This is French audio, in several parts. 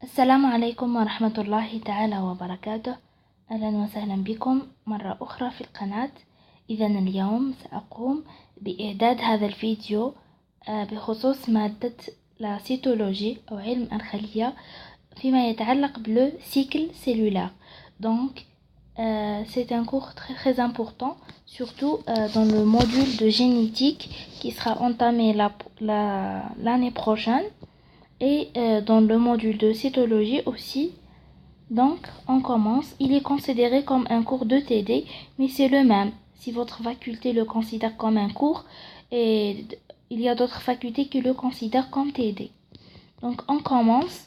السلام عليكم ورحمة الله تعالى وبركاته. أهلا وسهلا بكم مرة أخرى في القناة. إذن اليوم سأقوم بإعداد هذا الفيديو بخصوص مادة لا سيتولوجي أو علم الخلية فيما يتعلق بلو cycle cellulaire. Donc c'est un cours très important, surtout dans le module de génétique qui sera entamé l'année prochaine. Et dans le module de cytologie aussi. Donc on commence. Il est considéré comme un cours de TD, mais c'est le même. Si votre faculté le considère comme un cours, et il y a d'autres facultés qui le considèrent comme TD. Donc on commence.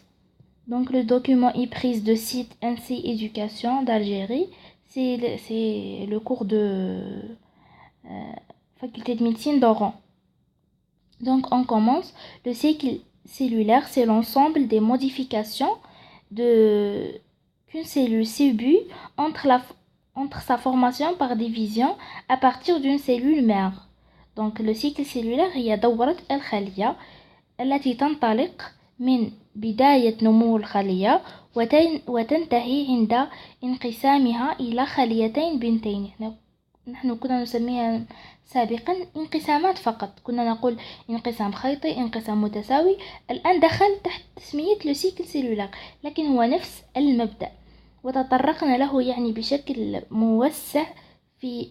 Donc le document est pris de site NC Éducation d'Algérie. C'est le cours de faculté de médecine d'Oran. Donc on commence. Le cycle cellulaire, c'est l'ensemble des modifications qu'une cellule subit entre sa formation par division à partir d'une cellule mère. Donc le cycle cellulaire هي دورة الخلية التي تنطلق من بداية نمو الخلية وتنتهي عند انقسامها إلى خليتين بنتين. نحن كنا نسميها سابقا انقسامات فقط، كنا نقول انقسام خيطي، انقسام متساوي. الآن دخل تحت تسمية لو سيكل سيلولار، لكن هو نفس المبدأ وتطرقنا له يعني بشكل موسع في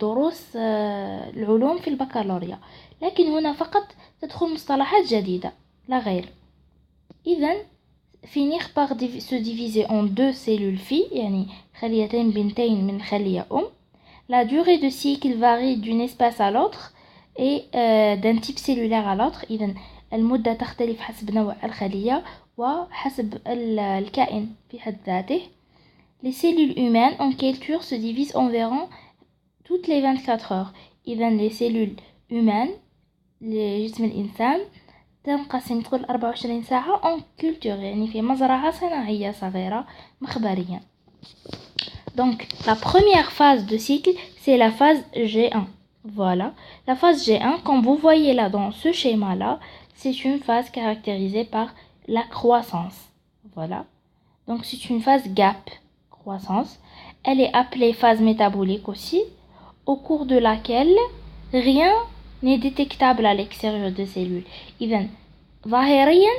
دروس العلوم في البكالوريا، لكن هنا فقط تدخل مصطلحات جديدة لا غير. إذن finir par se diviser en deux cellules filles يعني خليتين بنتين من خلية أم. La durée de cycle varie d'une espèce à l'autre et d'un type cellulaire à l'autre. إذن المدة تختلف حسب نوع الخلية وحسب الكائن في حد ذاته. Les cellules humaines en culture se divisent environ toutes les 24 heures. إذن les cellules humaines لجسم الإنسان تنقسم كل 24 ساعة en culture يعني في مزرعة صناعية صغيرة مخبرية. Donc, la première phase de cycle, c'est la phase G1. Voilà. La phase G1, comme vous voyez là dans ce schéma-là, c'est une phase caractérisée par la croissance. Voilà. Donc, c'est une phase gap, croissance. Elle est appelée phase métabolique aussi, au cours de laquelle rien n'est détectable à l'extérieur des cellules. Even, ظاهريا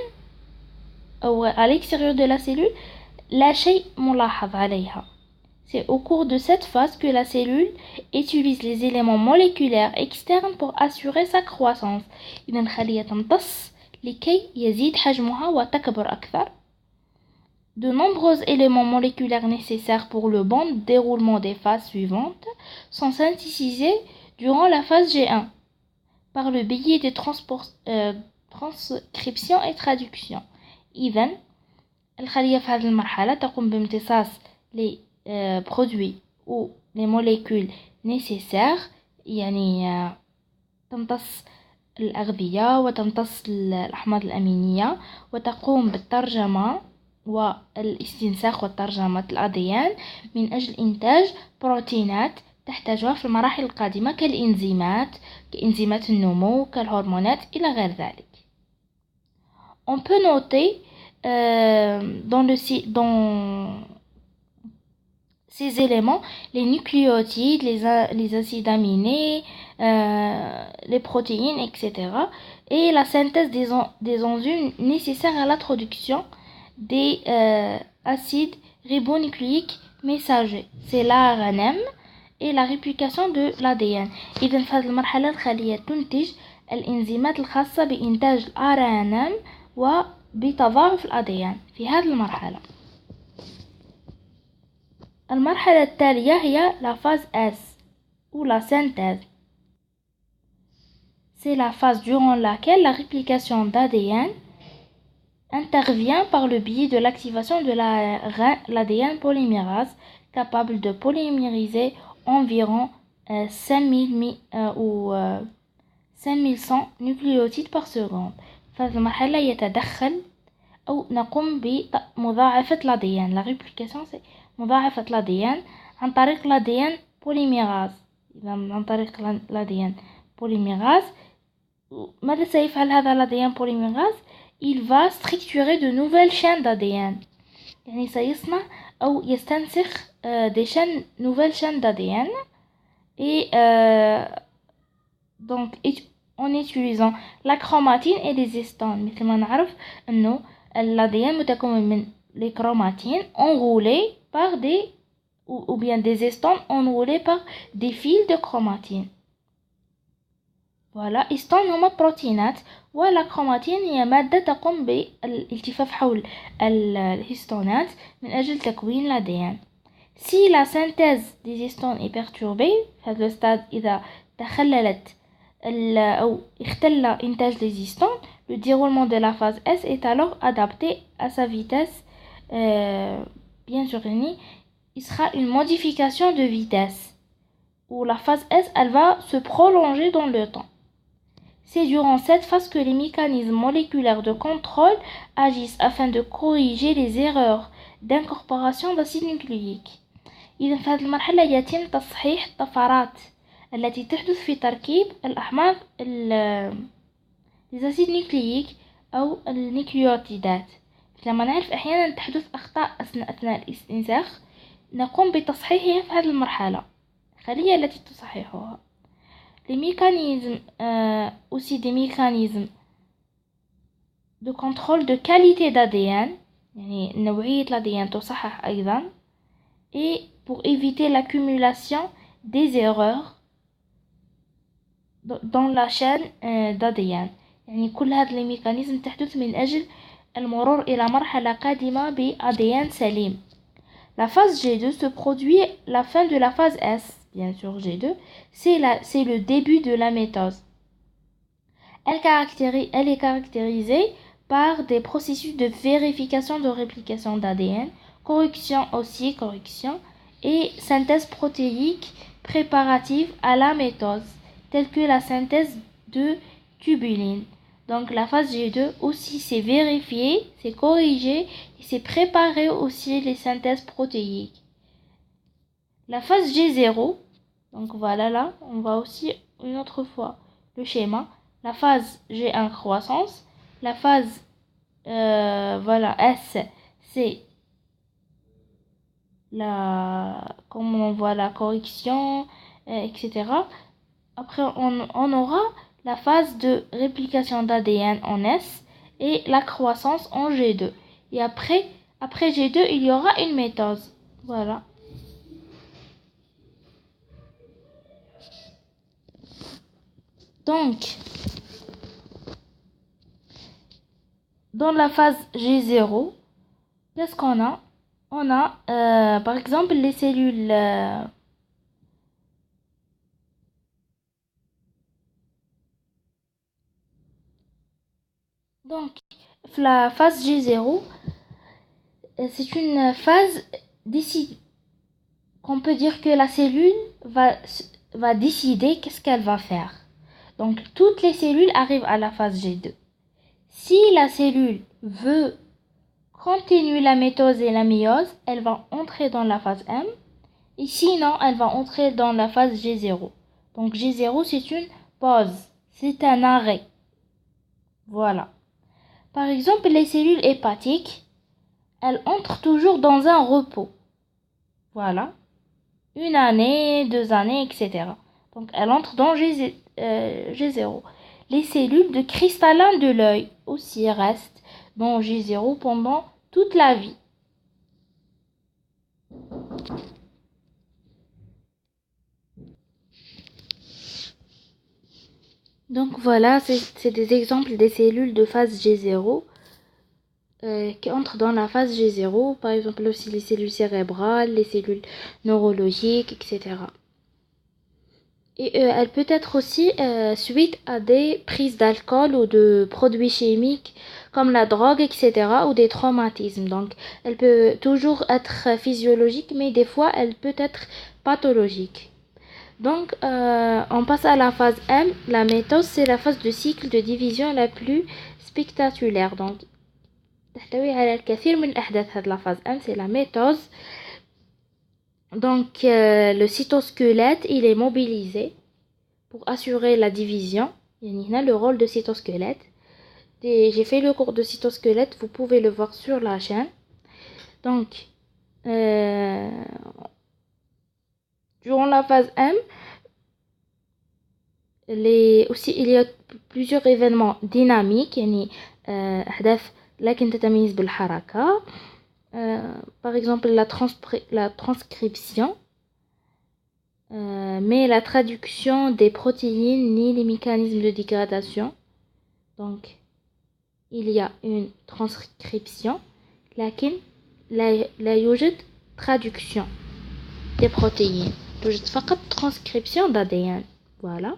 أو à l'extérieur de la cellule, لا شيء ملاحظ عليها. C'est au cours de cette phase que la cellule utilise les éléments moléculaires externes pour assurer sa croissance. إذا الخلية تمتص لكي يزيد حجمها وتكبر أكثر. De nombreux éléments moléculaires nécessaires pour le bon déroulement des phases suivantes sont synthétisés durant la phase G1 par le biais de transcription et traduction. إذا الخلية في هذه المرحلة تقوم بامتصاص les produits ou les molécules nécessaires يعني تمتص الأغذية وتمتص الأحماض الأمينية وتقوم بالترجمة والاستنساخ والترجمة الأديان من أجل إنتاج بروتينات تحتاجها في المراحل القادمة كإنزيمات النمو كالهرمونات إلى غير ذلك. On peut noter dans ces éléments les nucléotides, les acides aminés, les protéines, etc. et la synthèse des enzymes nécessaires à l'introduction des acides ribonucléiques messagers. C'est l'ARNM et la réplication de l'ADN. إذن في هذه المرحلة الخلية تنتج الإنزيمات الخاصة بإنتاج الARNM وبتضاعف الأديان في هذه المرحلة. المرحلة التالية هي la phase S ou la synthèse. C'est la phase durant laquelle la réplication d'ADN intervient par le biais de l'activation de l'ADN polymérase capable de polymériser environ 5100 nucléotides par seconde. في هذه المرحلة يتدخل أو نقوم بمضاعفة الأديان. La réplication c'est مضاعفة الأديان عن طريق الأديان بوليميراز. إذا عن طريق الأديان بوليميراز ماذا سيفعل هذا الأديان بوليميراز؟ il va structurer de nouvelles chaînes d'ADN. يعني سيصنع أو يستنسخ des chaînes, nouvelles chaînes d'ADN et donc en utilisant la chromatine et les histones. مثل ما نعرف إنه l'ADN متكون من les chromatines enroulées par des ou bien des histones enroulées par des fils de chromatine. Voilà, histones هما بروتينات ولا chromatine هي مادة تقوم بالالتفاف حول الهستونات من أجل تكوين l'ADN. Si la synthèse des histones est perturbée في هذا الستاد إذا تخللت أو اختل إنتاج les histones, le déroulement de la phase S est alors adapté à sa vitesse. Bien sûr, il sera une modification de vitesse où la phase S elle va se prolonger dans le temps. C'est durant cette phase que les mécanismes moléculaires de contrôle agissent afin de corriger les erreurs d'incorporation d'acide nucléique. إذا في هذه المرحلة يتم تصحيح الطفرات التي تحدث في تركيب الأحماض الأسيد نيوكلييك أو النيوكليوتيدات. لما نعرف أحيانا تحدث أخطاء أثناء الاستنساخ نقوم بتصحيحها في هذه المرحلة الخلية التي تصححها. Les mécanismes aussi des mécanismes de contrôle de qualité d'ADN يعني نوعية l'ADN تصحح أيضا et pour éviter l'accumulation des erreurs dans la chaîne d'ADN. يعني كل هذه الميكانيزم تحدث من أجل المرور إلى مرحلة قادمة ب ADN سليم. La phase G2 se produit la fin de la phase S. Bien sûr, G2, c'est le début de la méthode. Elle est caractérisée par des processus de vérification de réplication d'ADN, correction et synthèse protéique préparative à la méthode, telle que la synthèse de tubuline. Donc la phase G2 aussi c'est vérifier, c'est corriger et c'est préparer aussi les synthèses protéiques. La phase G0, donc voilà là, on voit aussi une autre fois le schéma. La phase G1 croissance, la phase voilà S c'est comme on voit la correction, etc. Après on aura la phase de réplication d'ADN en S et la croissance en G2. Et après G2, il y aura une méthode. Voilà. Donc, dans la phase G0, qu'est-ce qu'on a? On a, par exemple, les cellules... Donc, la phase G0, c'est une phase qu'on peut dire que la cellule va décider qu'est-ce qu'elle va faire. Donc, toutes les cellules arrivent à la phase G2. Si la cellule veut continuer la mitose et la méiose, elle va entrer dans la phase M. Et sinon, elle va entrer dans la phase G0. Donc, G0, c'est une pause. C'est un arrêt. Voilà. Par exemple, les cellules hépatiques, elles entrent toujours dans un repos. Voilà. 1 année, 2 années, etc. Donc, elles entrent dans G0. Les cellules de cristallin de l'œil aussi restent dans G0 pendant toute la vie. Donc voilà, c'est des exemples des cellules de phase G0 qui entrent dans la phase G0. Par exemple aussi les cellules cérébrales, les cellules neurologiques, etc. Et elle peut être aussi suite à des prises d'alcool ou de produits chimiques comme la drogue, etc. ou des traumatismes. Donc elle peut toujours être physiologique, mais des fois elle peut être pathologique. Donc, on passe à la phase M. La méthode, c'est la phase de cycle de division la plus spectaculaire. Donc, la phase M, c'est la méthode. Donc, le cytosquelette, il est mobilisé pour assurer la division. Il y a le rôle de cytosquelette. j'ai fait le cours de cytosquelette, vous pouvez le voir sur la chaîne. Donc, durant la phase M, aussi il y a plusieurs événements dynamiques يعني أحداث لكن تتميز بالحركة. Par exemple la transcription, mais la traduction des protéines ni les mécanismes de dégradation. Donc il y a une transcription لكن لا يوجد traduction des protéines. توجد فقط transcription d'ADN. Voilà.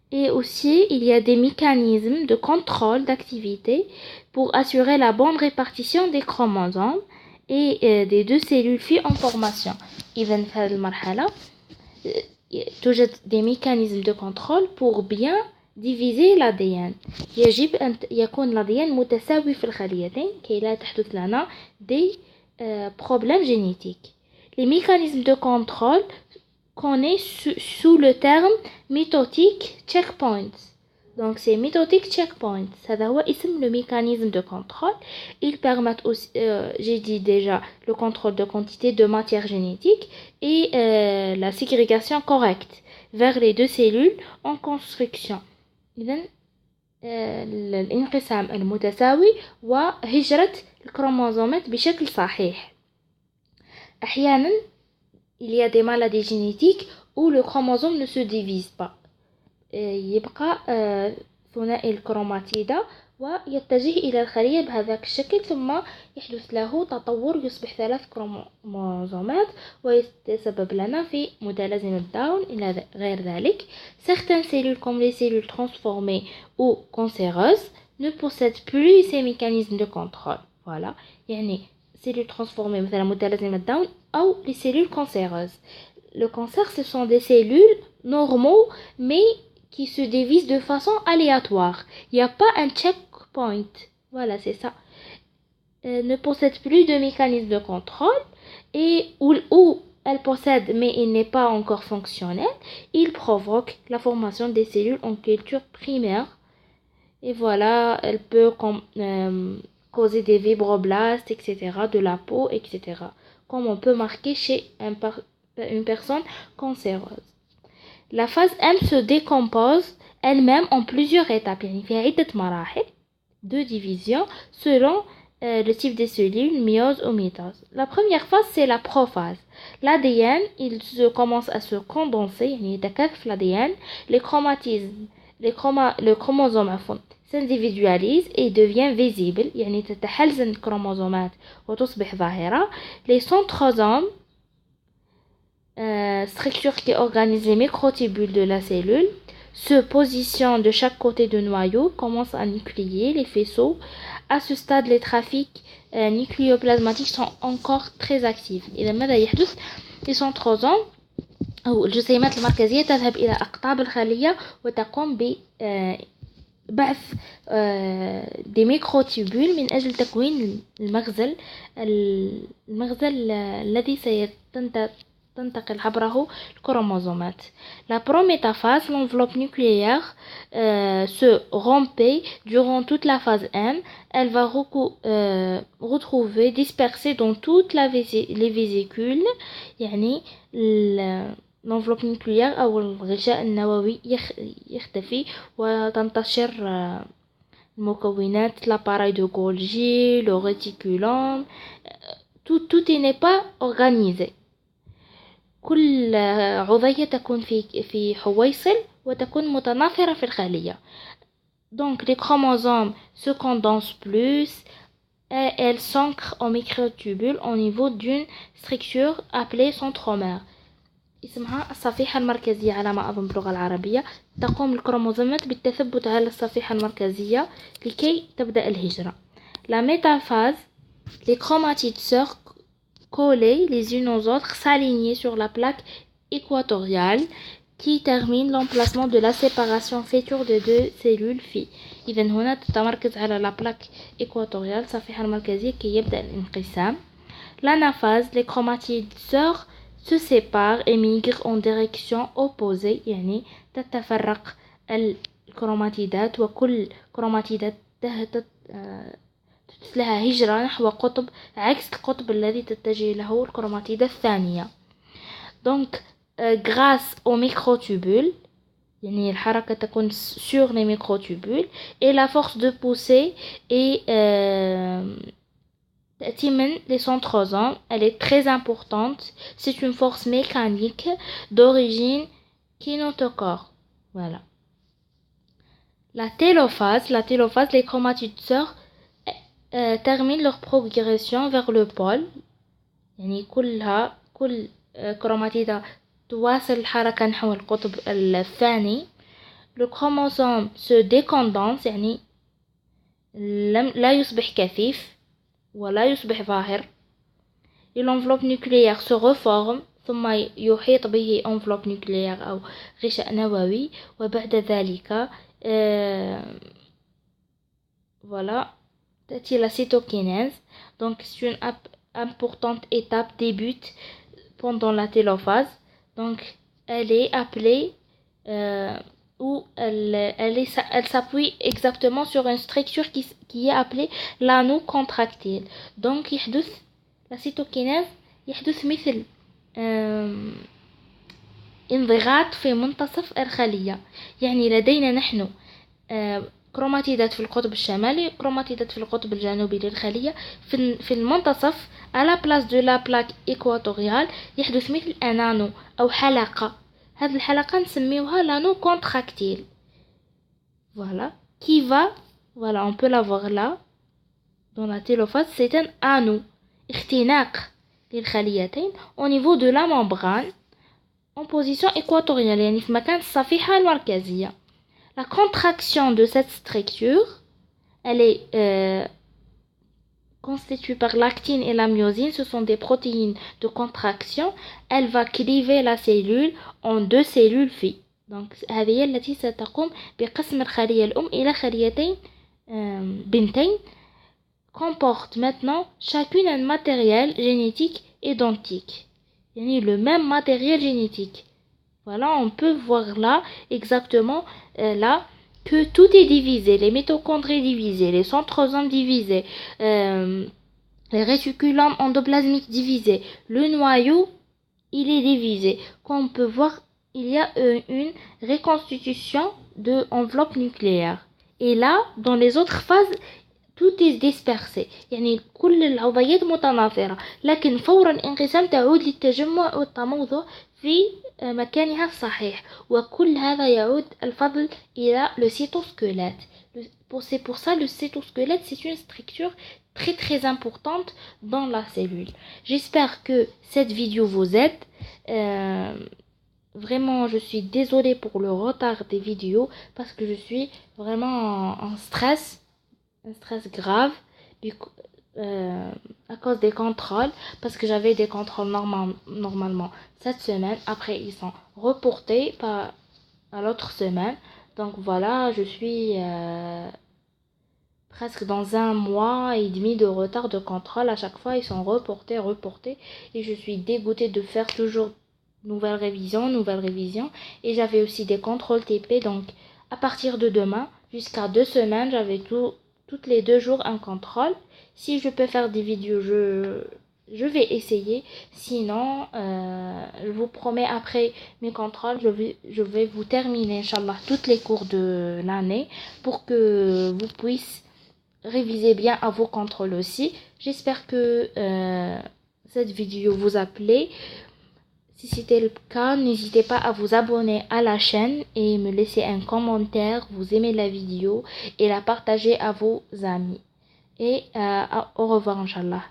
Et aussi, il y a des mécanismes de contrôle d'activité pour assurer la bonne répartition des chromosomes et des deux cellules filles en formation. إذن في هذه المرحلة توجد des mécanismes de contrôle pour bien diviser l'ADN. يجب أن يكون l'ADN متساوي في الخليتين كي لا تحدث لنا des problèmes génétiques. Les mécanismes de contrôle connaît sous le terme mitotic checkpoints. Donc c'est mitotic checkpoints. هذا هو اسم le mécanisme de contrôle. Ils permettent aussi, j'ai dit déjà, le contrôle de quantité de matière génétique et la ségrégation correcte vers les deux cellules en construction. إذن الانقسام المتساوي وهجرة الكروموزومات بشكل صحيح. أحيانا il y a des maladies génétiques où le chromosome ne se divise pas. يبقى ثنائي الكروماتيدا ويتجه إلى الخلية بهذاك الشكل ثم يحدث له تطور يصبح 3 كروموزومات ويتسبب لنا في متلازمة داون إلى غير ذلك. Certaines cellules comme les cellules transformées ou cancéreuses ne possèdent plus ces mécanismes de contrôle. Voilà. يعني cellules transformées مثلا متلازمة داون أو les cellules cancéreuses. Le cancer, ce sont des cellules normaux mais qui se divisent de façon aléatoire. Il n'y a pas un checkpoint. Voilà, c'est ça. Ne possèdent plus de mécanisme de contrôle et où elle possède mais il n'est pas encore fonctionnel. Il provoque la formation des cellules en culture primaire. Et voilà, elle peut causer des fibroblastes, etc., de la peau, etc., comme on peut marquer chez une personne cancéreuse. La phase M se décompose elle-même en plusieurs étapes. يعني فيها عدة مراحل de division selon le type des cellules, myose ou mitose. La première phase, c'est la prophase. L'ADN, il se commence à se condenser, يعني يتكاثف l'ADN, le chromosome s'individualise et devient visible, يعني تتحلزن الكروموزومات وتصبح ظاهرة. Les centrosomes, structure qui organise les microtubules de la cellule, se positionnent de chaque côté du noyau, commencent à nucléer les faisceaux. À ce stade, les trafics nucléoplasmatiques sont encore très actifs. إذا ماذا يحدث؟ Les centrosomes أو الجسيمات المركزية تذهب إلى أقطاب الخلية وتقوم ببعث des microtubules من أجل تكوين المغزل الذي تنتقل عبره الكروموزومات. La prométaphase, l'enveloppe nucléaire se rompait durant toute la phase M. Elle va retrouver dispersée dans toutes les vésicules. يعني l'enveloppe nucléaire أو الغشاء النووي يختفي وتنتشر المكونات l'appareil de Golgi, le réticulum. Tout n'est pas organisé. كل عضية تكون في حويصل وتكون متناثرة في الخلية. Donc les chromosomes se condensent plus et elles s'ancrent en microtubules au niveau d'une structure appelée centromère. اسمها الصفيحة المركزية على ما أظن باللغة العربية. تقوم الكروموزومات بالتثبت على الصفيحة المركزية لكي تبدأ الهجرة. La métaphase, les chromatides sœurs collées les unes aux autres, s'aligner sur la plaque équatoriale qui termine l'emplacement de la séparation future de deux cellules filles. إذن هنا تتمركز على la plaque équatoriale الصفيحة المركزية كي يبدأ الانقسام. L'anaphase, les chromatides sœurs se séparent et migrent en direction opposée. يعني تتفرق الكروماتيدات وكل كروماتيدات تحدث لها هجرة نحو قطب عكس القطب الذي تتجه له الكروماتيدة الثانية. donc grâce aux microtubules يعني الحركة تكون sur les microtubules et la force de poussée est تأتي من les centrosomes. Elle est très importante. C'est une force mécanique d'origine kinétochore. Voilà. La télophase, les chromatides sœurs terminent leur progression vers le pôle. يعني كل كروماتيدة تواصل الحركة نحو القطب الثاني. Le chromosome se décondense يعني لا يصبح كثيف ولا يصبح ظاهر. Et l'enveloppe nucléaire se reforme ثم يحيط به enveloppe nucléaire أو غشاء نووي. وبعد ذلك voilà تأتي la cytokinèse. donc c'est une importante étape débute pendant la télophase. donc elle est appelée où elle s'appuie exactement sur une structure qui est appelée l'anneau contractile. donc يحدث la cytokinèse يحدث مثل انضغاط في منتصف الخلية. يعني لدينا نحن كروماتيدات في القطب الشمالي كروماتيدات في القطب الجنوبي للخلية. في المنتصف على بلاس دو لا بلاك إكواتوريال يحدث مثل أنانو أو حلقة. هذه الحلقة نسميوها لانو كونتراكتيل. voilà qui va voilà on peut la voir là dans la télophase. c'est un anneau اختناق للخليتين au niveau de la membrane en position équatoriale يعني في مكان الصفيحة المركزية. La contraction de cette structure, elle est constituée par l'actine et la myosine. Ce sont des protéines de contraction. Elle va cliver la cellule en deux cellules filles. donc هذه هي التي ستقوم بقسم الخلية الأم إلى خليتين بنتين. comporte maintenant chacune un matériel génétique identique. يعني le même matériel génétique. Voilà, on peut voir là, exactement là, que tout est divisé. Les mitochondries divisées, les centrosomes divisés, les réticulums endoplasmiques divisés. Le noyau, il est divisé. Comme on peut voir, il y a une reconstitution de enveloppe nucléaire. Et là, dans les autres phases, tout est dispersé. يعني كل العضيات متناثرة. لكن فور الانقسام تعود للتجمع والتموضع في مكانها الصحيح. وكل هذا يعود الفضل إلى le cytosquelette. C'est pour ça le cytosquelette c'est une structure très très importante dans la cellule. J'espère que cette vidéo vous aide. Vraiment je suis désolée pour le retard des vidéos parce que je suis vraiment en stress. Un stress grave à cause des contrôles parce que j'avais des contrôles normalement cette semaine. Après ils sont reportés à l'autre semaine. donc voilà je suis presque dans un mois et demi de retard de contrôle. À chaque fois ils sont reportés et je suis dégoûtée de faire toujours nouvelle révision et j'avais aussi des contrôles TP. donc à partir de demain jusqu'à 2 semaines j'avais toutes les 2 jours un contrôle. Si je peux faire des vidéos, je vais essayer. Sinon, je vous promets après mes contrôles, je vais vous terminer, Inch'Allah, toutes les cours de l'année pour que vous puissiez réviser bien à vos contrôles aussi. J'espère que cette vidéo vous a plu. Si c'était le cas, n'hésitez pas à vous abonner à la chaîne et me laisser un commentaire, vous aimez la vidéo et la partager à vos amis. Et au revoir, Inch'Allah.